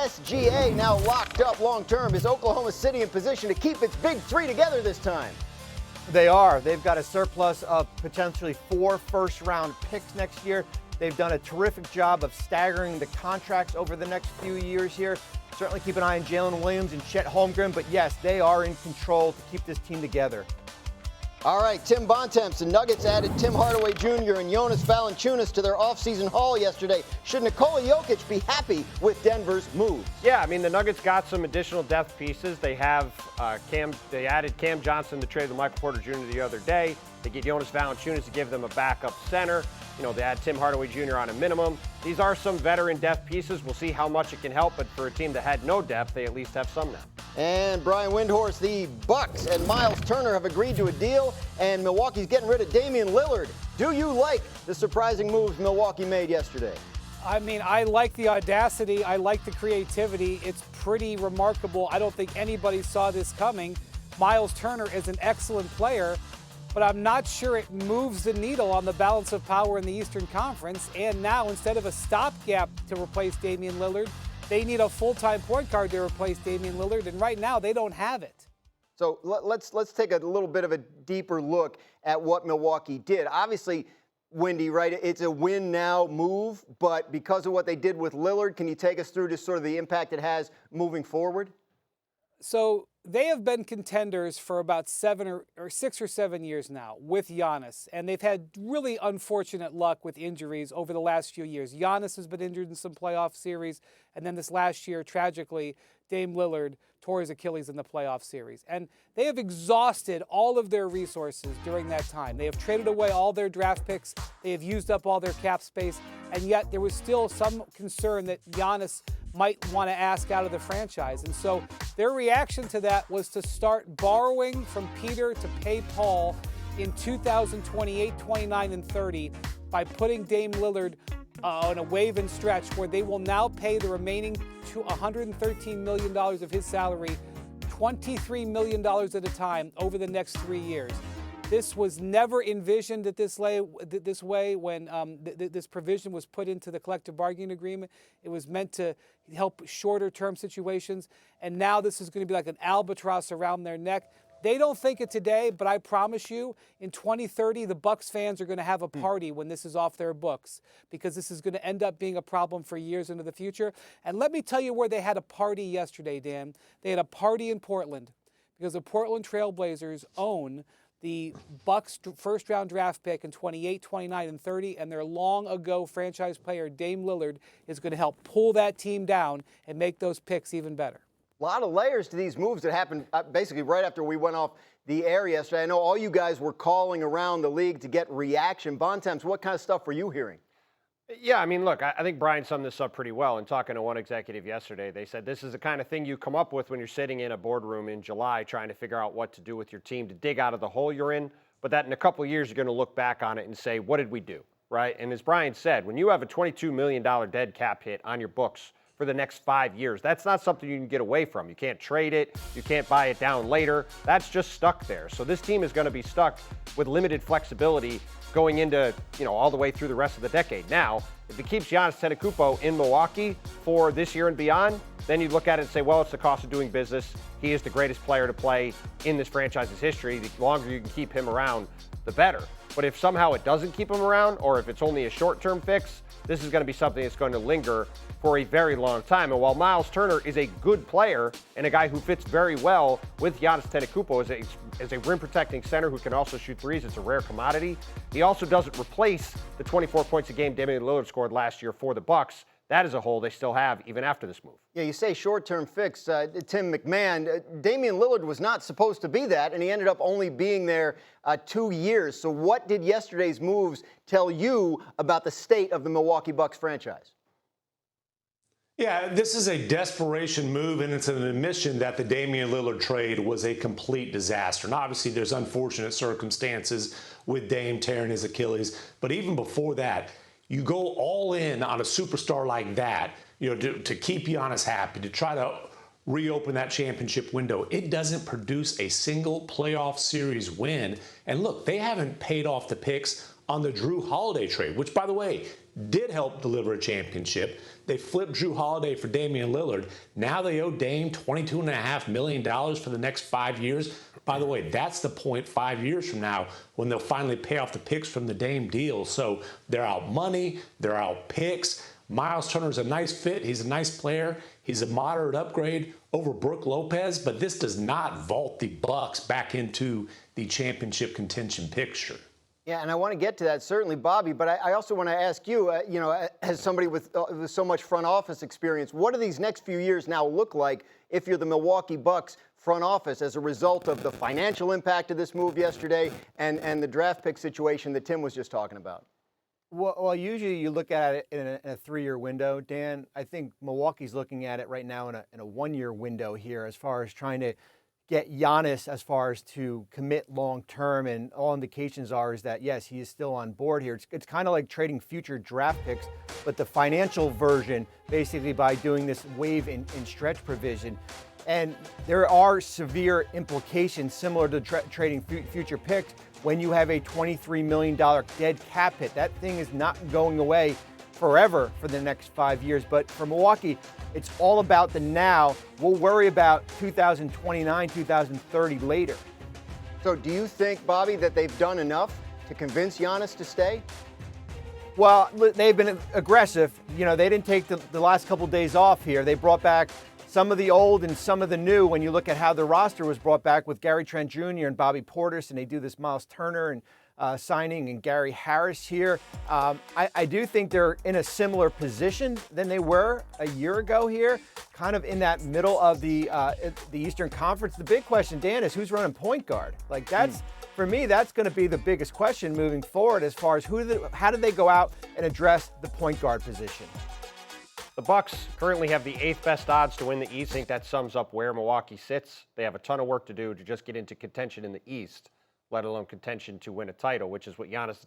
SGA now locked up long-term. Is Oklahoma City in position to keep its big three together this time? They are. They've got a surplus of potentially 4 first-round picks next year. They've done a terrific job of staggering the contracts over the next few years here. Certainly keep an eye on Jalen Williams and Chet Holmgren, but yes, they are in control to keep this team together. All right, Tim Bontemps. The Nuggets added Tim Hardaway Jr. and Jonas Valanciunas to their offseason haul yesterday. Should Nikola Jokic be happy with Denver's move? Yeah, I mean, the Nuggets got some additional depth pieces. They have they added Cam Johnson to trade with Michael Porter Jr. the other day. They get Jonas Valanciunas to give them a backup center. You know, they had Tim Hardaway Jr. on a minimum. These are some veteran depth pieces. We'll see how much it can help, but for a team that had no depth, they at least have some now. And Brian Windhorst, the Bucks and Myles Turner have agreed to a deal, and Milwaukee's getting rid of Damian Lillard. Do you like the surprising moves Milwaukee made yesterday? I mean, I like the audacity. I like the creativity. It's pretty remarkable. I don't think anybody saw this coming. Myles Turner is an excellent player, but I'm not sure it moves the needle on the balance of power in the Eastern Conference. And now, instead of a stopgap to replace Damian Lillard, they need a full-time point guard to replace Damian Lillard, and right now they don't have it. So let's take a little bit of a deeper look at what Milwaukee did. Obviously, Wendy, right, it's a win-now move, but because of what they did with Lillard, can you take us through just sort of the impact it has moving forward? So they have been contenders for about 6 or 7 years now with Giannis, and they've had really unfortunate luck with injuries over the last few years. Giannis has been injured in some playoff series, and then this last year, tragically, Dame Lillard tore his Achilles in the playoff series. And they have exhausted all of their resources during that time. They have traded away all their draft picks. They have used up all their cap space, and yet there was still some concern that Giannis might want to ask out of the franchise. And so their reaction to that was to start borrowing from Peter to pay Paul in 2028, 29, and 30 by putting Dame Lillard on a wave and stretch where they will now pay the remaining $113 million of his salary, $23 million at a time over the next 3 years. This was never envisioned this way when this provision was put into the collective bargaining agreement. It was meant to help shorter-term situations, and now this is going to be like an albatross around their neck. They don't think it today, but I promise you, in 2030, the Bucks fans are going to have a party when this is off their books, because this is going to end up being a problem for years into the future. And let me tell you where they had a party yesterday, Dan. They had a party in Portland, because the Portland Trail Blazers own the Bucks first-round draft pick in 28, 29, and 30, and their long-ago franchise player, Dame Lillard, is going to help pull that team down and make those picks even better. A lot of layers to these moves that happened basically right after we went off the air yesterday. I know all you guys were calling around the league to get reaction. Bontemps, what kind of stuff were you hearing? Yeah, I mean, look, I think Brian summed this up pretty well. In talking to one executive yesterday, they said this is the kind of thing you come up with when you're sitting in a boardroom in July trying to figure out what to do with your team to dig out of the hole you're in, but that in a couple of years you're going to look back on it and say, what did we do, right? And as Brian said, when you have a $22 million dead cap hit on your books for the next 5 years, that's not something you can get away from. You can't trade it. You can't buy it down later. That's just stuck there. So this team is going to be stuck with limited flexibility going into, all the way through the rest of the decade. Now, if it keeps Giannis Antetokounmpo in Milwaukee for this year and beyond, then you look at it and say, well, it's the cost of doing business. He is the greatest player to play in this franchise's history. The longer you can keep him around, the better. But if somehow it doesn't keep him around, or if it's only a short-term fix, this is going to be something that's going to linger for a very long time. And while Myles Turner is a good player and a guy who fits very well with Giannis Antetokounmpo as a rim-protecting center who can also shoot threes, it's a rare commodity. He also doesn't replace the 24 points a game Damian Lillard scored last year for the Bucks. That is a hole they still have even after this move. Yeah, you say short-term fix. Tim MacMahon, Damian Lillard was not supposed to be that, and he ended up only being there 2 years. So what did yesterday's moves tell you about the state of the Milwaukee Bucks franchise? Yeah, this is a desperation move, and it's an admission that the Damian Lillard trade was a complete disaster. And obviously, there's unfortunate circumstances with Dame tearing his Achilles. But even before that, you go all in on a superstar like that, to keep Giannis happy, to try to reopen that championship window. It doesn't produce a single playoff series win. And look, they haven't paid off the picks on the Drew Holiday trade, which, by the way, did help deliver a championship. They flipped Drew Holiday for Damian Lillard. Now they owe Dame $22.5 million for the next 5 years. By the way, that's the point 5 years from now when they'll finally pay off the picks from the Dame deal. So they're out money, they're out picks. Myles Turner's a nice fit. He's a nice player. He's a moderate upgrade over Brook Lopez, but this does not vault the Bucks back into the championship contention picture. Yeah, and I want to get to that, certainly, Bobby, but I also want to ask you, as somebody with so much front office experience, what do these next few years now look like if you're the Milwaukee Bucks front office as a result of the financial impact of this move yesterday and the draft pick situation that Tim was just talking about? Well, usually you look at it in a 3-year window, Dan. I think Milwaukee's looking at it right now in a 1-year window here as far as trying to get Giannis as far as to commit long term, and all indications are is that, yes, he is still on board here. It's kind of like trading future draft picks, but the financial version basically by doing this waive and stretch provision. And there are severe implications similar to trading future picks when you have a $23 million dead cap hit. That thing is not going away forever for the next 5 years. But for Milwaukee, it's all about the now. We'll worry about 2029, 2030 later. So do you think, Bobby, that they've done enough to convince Giannis to stay? Well, they've been aggressive. They didn't take the last couple days off here. They brought back some of the old and some of the new when you look at how the roster was brought back with Gary Trent Jr. and Bobby Portis, and they do this Myles Turner and signing and Gary Harris here. I do think they're in a similar position than they were a year ago here, kind of in that middle of the Eastern Conference. The big question, Dan, is who's running point guard? Like that's, for me, that's going to be the biggest question moving forward as far as how do they go out and address the point guard position? The Bucks currently have the 8th best odds to win the East. I think that sums up where Milwaukee sits. They have a ton of work to do to just get into contention in the East, let alone contention to win a title, which is what Giannis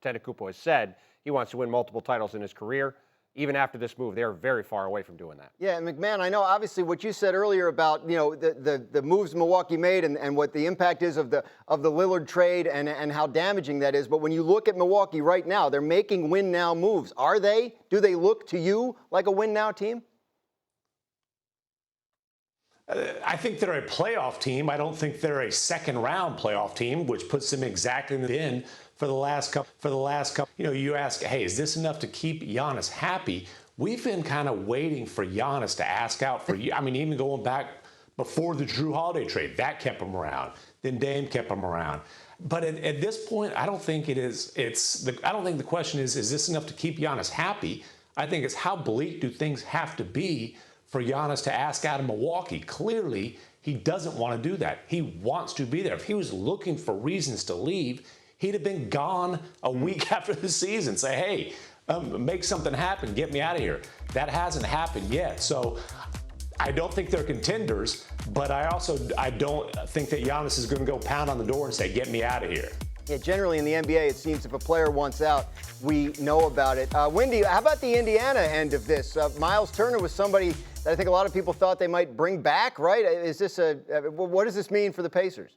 Antetokounmpo has said. He wants to win multiple titles in his career. Even after this move, they're very far away from doing that. Yeah, and MacMahon, I know obviously what you said earlier about the moves Milwaukee made and what the impact is of the Lillard trade and how damaging that is. But when you look at Milwaukee right now, they're making win now moves. Are they? Do they look to you like a win now team? I think they're a playoff team. I don't think they're a second-round playoff team, which puts them exactly in the bin for the last couple. You ask, hey, is this enough to keep Giannis happy? We've been kind of waiting for Giannis to ask out for you. I mean, even going back before the Drew Holiday trade, that kept him around. Then Dame kept him around. But at this point, I don't think it is. I don't think the question is this enough to keep Giannis happy? I think it's how bleak do things have to be for Giannis to ask out of Milwaukee. Clearly, he doesn't want to do that. He wants to be there. If he was looking for reasons to leave, he'd have been gone a week after the season. Say, hey, make something happen. Get me out of here. That hasn't happened yet. So I don't think they're contenders, but I don't think that Giannis is going to go pound on the door and say, get me out of here. Yeah, generally in the NBA, it seems if a player wants out, we know about it. Windy, how about the Indiana end of this? Myles Turner was somebody that I think a lot of people thought they might bring back, right? What does this mean for the Pacers?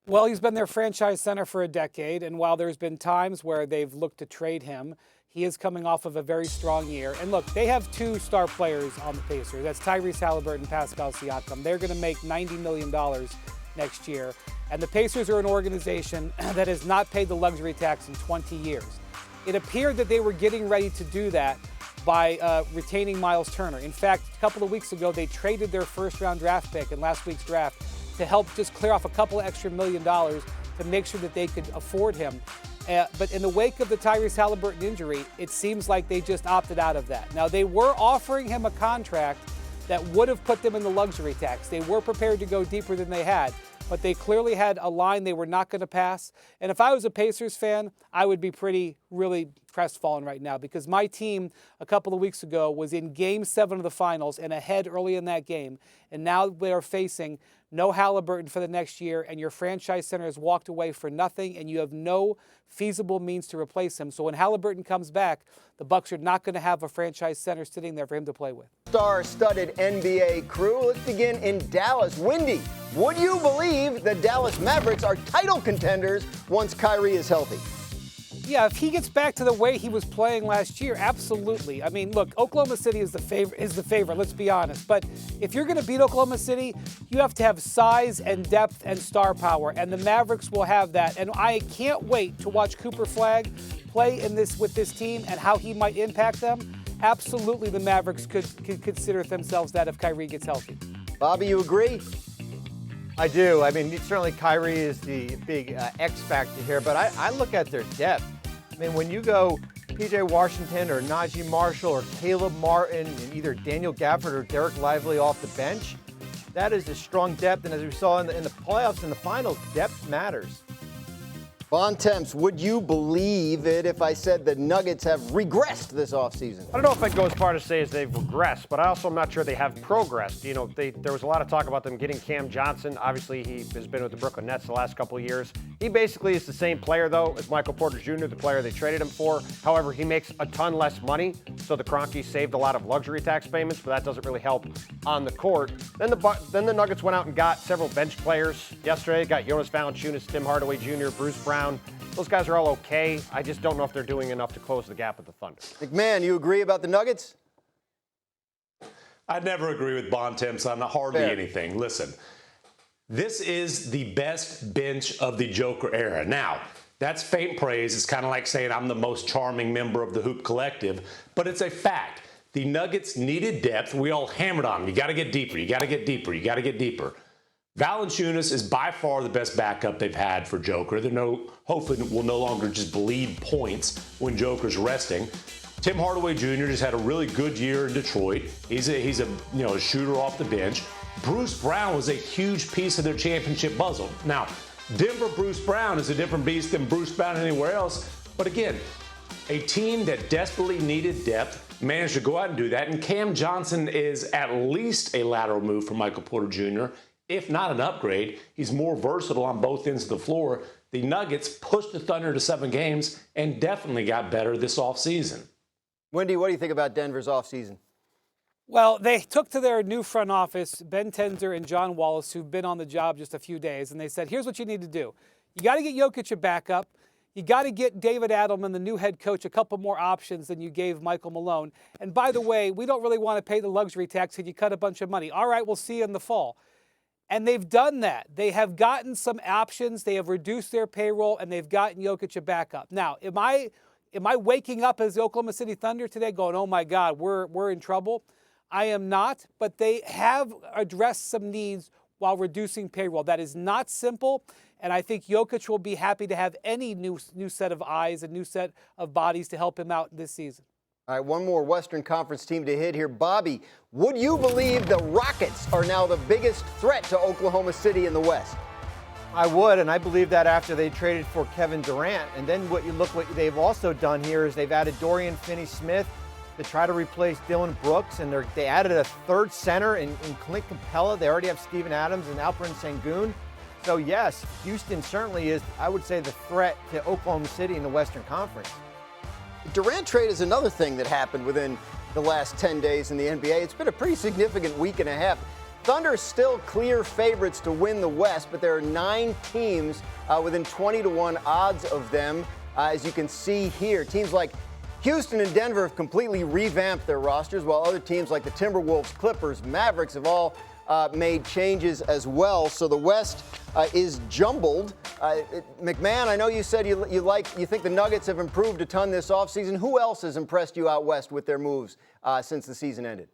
Well, he's been their franchise center for a decade, and while there's been times where they've looked to trade him, he is coming off of a very strong year. And look, they have 2 star players on the Pacers. That's Tyrese Haliburton and Pascal Siakam. They're going to make $90 million next year. And the Pacers are an organization that has not paid the luxury tax in 20 years. It appeared that they were getting ready to do that by retaining Myles Turner. In fact, a couple of weeks ago, they traded their first-round draft pick in last week's draft to help just clear off a couple extra $1 million to make sure that they could afford him. But in the wake of the Tyrese Haliburton injury, it seems like they just opted out of that. Now, they were offering him a contract that would have put them in the luxury tax. They were prepared to go deeper than they had, but they clearly had a line they were not going to pass. And if I was a Pacers fan, I would be really crestfallen right now, because my team a couple of weeks ago was in Game 7 of the Finals and ahead early in that game. And now they are facing no Haliburton for the next year, and your franchise center has walked away for nothing, and you have no feasible means to replace him. So when Haliburton comes back, the Bucks are not going to have a franchise center sitting there for him to play with. Star-studded NBA crew. Let's begin in Dallas. Windy, would you believe the Dallas Mavericks are title contenders once Kyrie is healthy? Yeah, if he gets back to the way he was playing last year, absolutely. I mean, look, Oklahoma City is the favorite, let's be honest. But if you're going to beat Oklahoma City, you have to have size and depth and star power, and the Mavericks will have that. And I can't wait to watch Cooper Flagg play with this team and how he might impact them. Absolutely, the Mavericks could consider themselves that if Kyrie gets healthy. Bobby, you agree? I do. I mean, certainly Kyrie is the big X factor here, but I look at their depth. I mean, when you go P.J. Washington or Najee Marshall or Caleb Martin and either Daniel Gafford or Derek Lively off the bench, that is a strong depth. And as we saw in the playoffs and the finals, depth matters. Bontemps, would you believe it if I said the Nuggets have regressed this offseason? I don't know if I'd go as far to say as they've regressed, but I also am not sure they have progressed. You know, there was a lot of talk about them getting Cam Johnson. Obviously, he has been with the Brooklyn Nets the last couple of years. He basically is the same player, though, as Michael Porter Jr., the player they traded him for. However, he makes a ton less money, so the Kroenkes saved a lot of luxury tax payments, but that doesn't really help on the court. Then the Nuggets went out and got several bench players yesterday. Got Jonas Valanciunas, Tim Hardaway Jr., Bruce Brown. Those guys are all okay. I just don't know if they're doing enough to close the gap with the Thunder. MacMahon, you agree about the Nuggets? I'd never agree with Bontemps on hardly anything. Listen, this is the best bench of the Joker era. Now, that's faint praise. It's kind of like saying I'm the most charming member of the Hoop Collective, but it's a fact. The Nuggets needed depth. We all hammered on them. You got to get deeper. You got to get deeper. You got to get deeper. Valanciunas is by far the best backup they've had for Joker. Hopefully will no longer just bleed points when Joker's resting. Tim Hardaway Jr. just had a really good year in Detroit. He's a shooter off the bench. Bruce Brown was a huge piece of their championship puzzle. Now, Denver Bruce Brown is a different beast than Bruce Brown anywhere else. But again, a team that desperately needed depth managed to go out and do that. And Cam Johnson is at least a lateral move for Michael Porter Jr., if not an upgrade. He's more versatile on both ends of the floor. The Nuggets pushed the Thunder to 7 games and definitely got better this offseason. Wendy, what do you think about Denver's offseason? Well, they took to their new front office, Ben Tenzer and John Wallace, who've been on the job just a few days, and they said, here's what you need to do. You got to get Jokic a backup. You got to get David Adelman, the new head coach, a couple more options than you gave Michael Malone. And by the way, we don't really want to pay the luxury tax and you cut a bunch of money. All right, we'll see you in the fall. And they've done that. They have gotten some options. They have reduced their payroll, and they've gotten Jokic a backup. Now, am I waking up as the Oklahoma City Thunder today going, oh, my God, we're in trouble? I am not, but they have addressed some needs while reducing payroll. That is not simple, and I think Jokic will be happy to have any new set of eyes, a new set of bodies to help him out this season. All right, one more Western Conference team to hit here. Bobby, would you believe the Rockets are now the biggest threat to Oklahoma City in the West? I would, and I believe that after they traded for Kevin Durant. And then what they've also done here is they've added Dorian Finney-Smith to try to replace Dylan Brooks, and they added a third center in Clint Capella. They already have Steven Adams and Alperen Sengun. So yes, Houston certainly is, I would say, the threat to Oklahoma City in the Western Conference. Durant trade is another thing that happened within the last 10 days in the NBA. It's been a pretty significant week and a half. Thunder still clear favorites to win the West, but there are 9 teams within 20-1 odds of them, as you can see here. Teams like Houston and Denver have completely revamped their rosters, while other teams like the Timberwolves, Clippers, Mavericks have all made changes as well. So the West is jumbled. MacMahon, I know you said you think the Nuggets have improved a ton this offseason. Who else has impressed you out West with their moves since the season ended?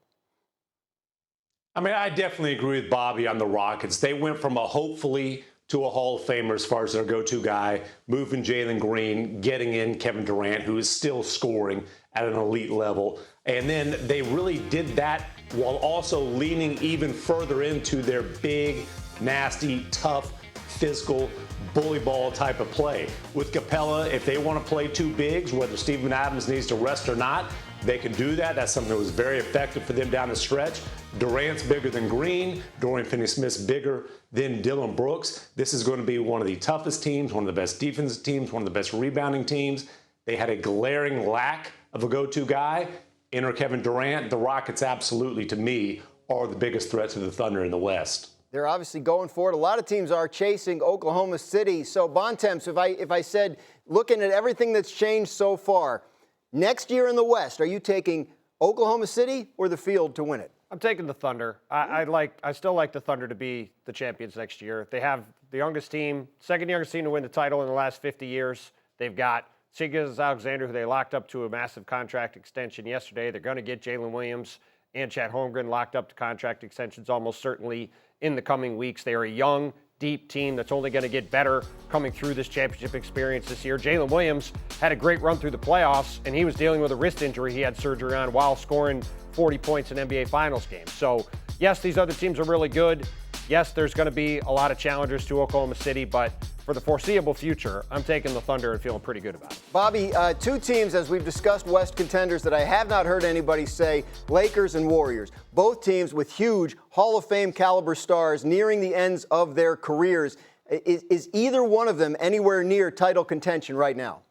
I mean, I definitely agree with Bobby on the Rockets. They went from a hopefully to a Hall of Famer as far as their go-to guy, moving Jalen Green, getting in Kevin Durant, who is still scoring at an elite level. And then they really did that while also leaning even further into their big, nasty, tough, physical, bully ball type of play. With Capella, if they want to play 2 bigs, whether Steven Adams needs to rest or not, they can do that. That's something that was very effective for them down the stretch. Durant's bigger than Green. Dorian Finney-Smith's bigger than Dylan Brooks. This is going to be one of the toughest teams, one of the best defensive teams, one of the best rebounding teams. They had a glaring lack of a go-to guy. Enter Kevin Durant. The Rockets absolutely, to me, are the biggest threat to the Thunder in the West. They're obviously going for it. A lot of teams are chasing Oklahoma City. So, Bontemps, if I said, looking at everything that's changed so far, next year in the West, are you taking Oklahoma City or the Field to win it? I'm taking the Thunder. I still like the Thunder to be the champions next year. They have the youngest team, second youngest team to win the title in the last 50 years. They've got Alexander, who they locked up to a massive contract extension yesterday. They're going to get Jalen Williams and Chet Holmgren locked up to contract extensions almost certainly in the coming weeks. They are a young, deep team that's only going to get better coming through this championship experience this year. Jalen Williams had a great run through the playoffs, and he was dealing with a wrist injury he had surgery on while scoring 40 points in NBA Finals games. So, yes, these other teams are really good. Yes, there's going to be a lot of challengers to Oklahoma City, but for the foreseeable future, I'm taking the Thunder and feeling pretty good about it. Bobby, two teams, as we've discussed, West contenders that I have not heard anybody say, Lakers and Warriors. Both teams with huge Hall of Fame caliber stars nearing the ends of their careers. Is either one of them anywhere near title contention right now?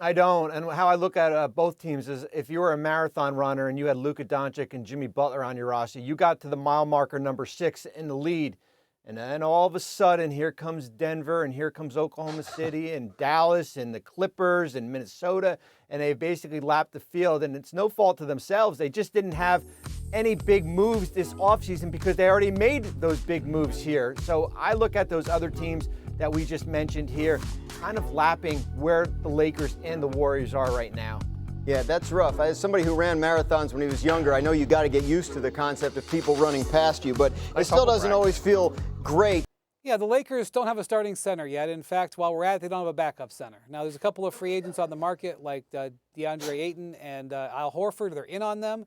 I don't. And how I look at both teams is if you were a marathon runner and you had Luka Doncic and Jimmy Butler on your roster, you got to the mile marker number 6 in the lead. And then all of a sudden, here comes Denver, and here comes Oklahoma City, and Dallas, and the Clippers, and Minnesota, and they basically lapped the field. And it's no fault to themselves. They just didn't have any big moves this offseason because they already made those big moves here. So I look at those other teams that we just mentioned here, kind of lapping where the Lakers and the Warriors are right now. Yeah, that's rough. As somebody who ran marathons when he was younger, I know you got to get used to the concept of people running past you, but it still doesn't always feel great. Yeah, the Lakers don't have a starting center yet. In fact, while we're at it, they don't have a backup center. Now, there's a couple of free agents on the market like DeAndre Ayton and Al Horford. They're in on them.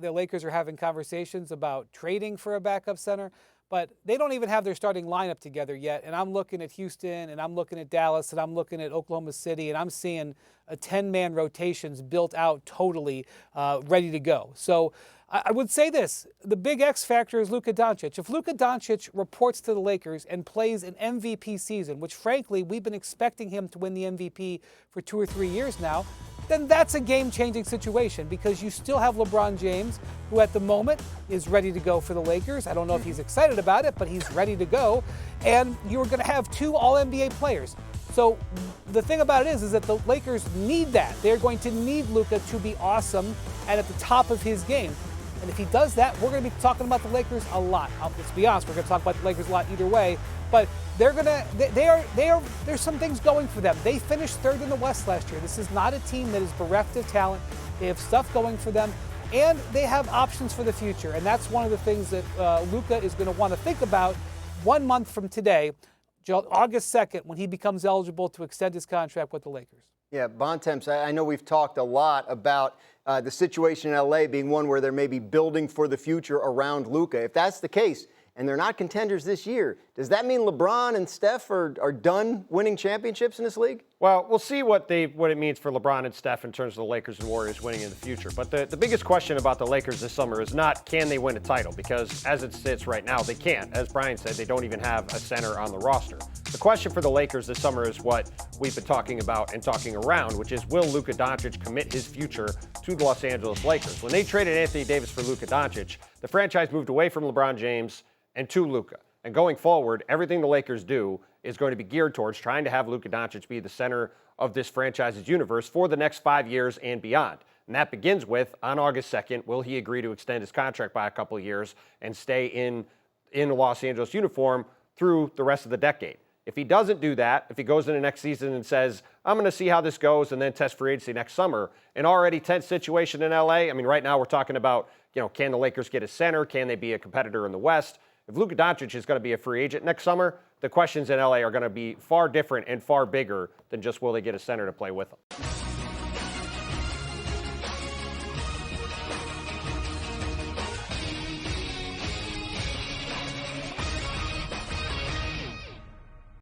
The Lakers are having conversations about trading for a backup center, but they don't even have their starting lineup together yet. And I'm looking at Houston, and I'm looking at Dallas, and I'm looking at Oklahoma City, and I'm seeing a 10-man rotations built out totally ready to go. So I would say this. The big X factor is Luka Doncic. If Luka Doncic reports to the Lakers and plays an MVP season, which frankly we've been expecting him to win the MVP for 2 or 3 years now, then that's a game-changing situation because you still have LeBron James, who at the moment is ready to go for the Lakers. I don't know if he's excited about it, but he's ready to go. And you're going to have 2 All-NBA players. So the thing about it is that the Lakers need that. They're going to need Luka to be awesome and at the top of his game. And if he does that, we're going to be talking about the Lakers a lot. Let's be honest, we're going to talk about the Lakers a lot either way. But there's some things going for them. They finished 3rd in the West last year. This is not a team that is bereft of talent. They have stuff going for them, and they have options for the future. And that's one of the things that Luka is going to want to think about 1 month from today, August 2nd, when he becomes eligible to extend his contract with the Lakers. Yeah, Bontemps, I know we've talked a lot about the situation in L.A. being one where they're maybe building for the future around Luka. If that's the case, and they're not contenders this year, does that mean LeBron and Steph are done winning championships in this league? Well, we'll see what it means for LeBron and Steph in terms of the Lakers and Warriors winning in the future. But the biggest question about the Lakers this summer is not can they win a title, because as it sits right now, they can't. As Brian said, they don't even have a center on the roster. The question for the Lakers this summer is what we've been talking about and talking around, which is will Luka Doncic commit his future to the Los Angeles Lakers? When they traded Anthony Davis for Luka Doncic, the franchise moved away from LeBron James and to Luka. And going forward, everything the Lakers do is going to be geared towards trying to have Luka Doncic be the center of this franchise's universe for the next 5 years and beyond. And that begins with, on August 2nd, will he agree to extend his contract by a couple of years and stay in a Los Angeles uniform through the rest of the decade? If he doesn't do that, if he goes into next season and says, I'm going to see how this goes and then test free agency next summer, an already tense situation in L.A., I mean, right now we're talking about, can the Lakers get a center? Can they be a competitor in the West? If Luka Doncic is going to be a free agent next summer, the questions in L.A. are going to be far different and far bigger than just will they get a center to play with them.